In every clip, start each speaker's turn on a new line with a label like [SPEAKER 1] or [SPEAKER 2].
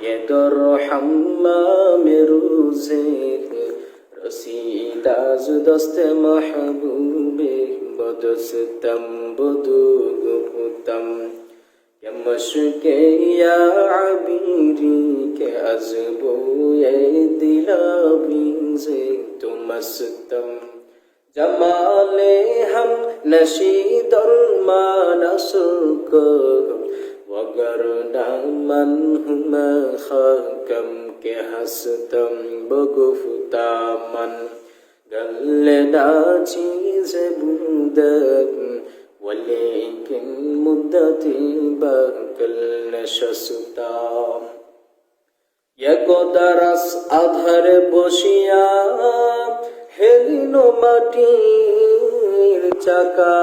[SPEAKER 1] ये गर हम्माम रोज़े रसीदाज दस्त महबूबे बदस्तम बदुगुतम के मशके या अबीरी के अज़बो ये दिलावी से तुमस्तम जमाले हम नशी दरमान असुक वगर दामन हुमा खाकम के हस्तम बगुफ्तामन गलना चीज़ बुदक वलेकिन मुद्दती बकल नशस्ताम यकोदरस अधर बसिया हेलिनो माटिर चाका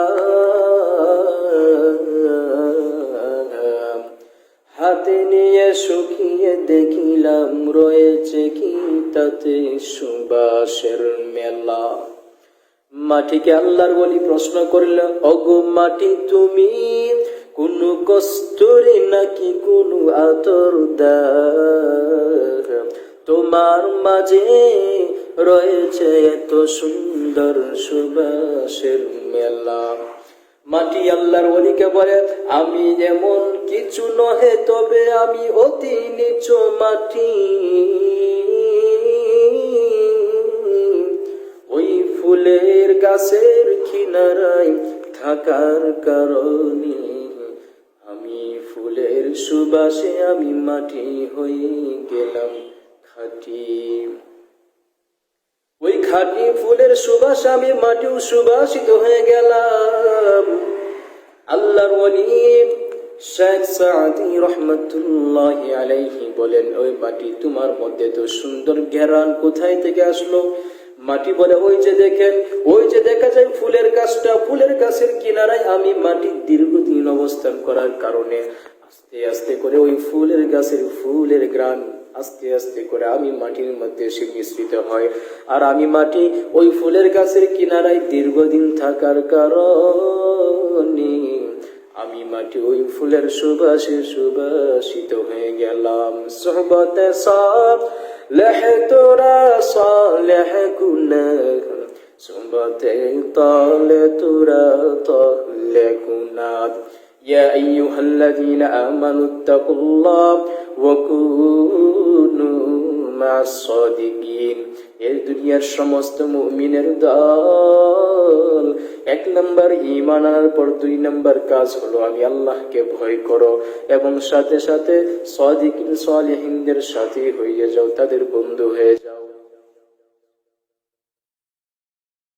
[SPEAKER 1] হাতে নিয়ে শুকিয়ে দেখিলাম রয়েছে কি তাতে সুবাসের মেলা। মাটিকে আল্লাহর ওলি প্রশ্ন করল, ওগো মাটি তুমি কোন কস্তুরী নাকি কোন আতর দাগ, তোমার মাঝে রয়েছে এত সুন্দর সুবাসের মেলা। মাটি আল্লাহর ওলিকে বলে, আমি এমন কিছু নহে, তবে আমি অতি নিচু মাটি। ওই ফুলের গাছের কিনারায় থাকার কারণে আমি ফুলের সুবাসে আমি মাটি হয়ে গেলাম খাঁটি। ওই খাঁটি ফুলের সুবাস আমি মাটিও সুবাসিত হয়ে গেলাম। আল্লাহর ওলি শেখ সাদি রহমতুল্লাহি আলাইহি বলেন, ওই মাটি তোমার মধ্যে তো সুন্দর ঘেরান কোথায় থেকে আসলো? মাটি বলে, ওই যে দেখেন, ওই যে দেখা যায় ফুলের গাছটা, ফুলের গাছের কিনারায় আমি মাটির দীর্ঘদিন অবস্থান করার কারণে আস্তে আস্তে করে ওই ফুলের গাছের ফুলের গ্রান আস্তে আস্তে করে আমি মাটির মধ্যে এসে মিশ্রিত হয়। আর আমি মাটি ওই ফুলের গাছের কিনারায় দীর্ঘদিন থাকার কারণে আমি মাটি ওই ফুলের সুবাসে সুবাসিত হয়ে গেলাম। সোহবতে সালেহ তোরা সালেহ গুনাহ, সোহবতে তালে তোরা তালে গুনাহ। ইয়া আইয়ুহাল্লাযীনা আমানুত্তাকুল্লাহ ওয়া কুনু মা'আস সাদিকিন। এই দুনিয়ার সমস্ত মুমিনের দল, 1 নম্বর ঈমান আনার পর 2 নম্বর কাজ হলো আমি আল্লাহকে ভয় করো এবং সাথে সাথে সাদিকিন সালেহিনদের সাথে হয়ে যাও, তাদের বন্ধু হয়ে যাও।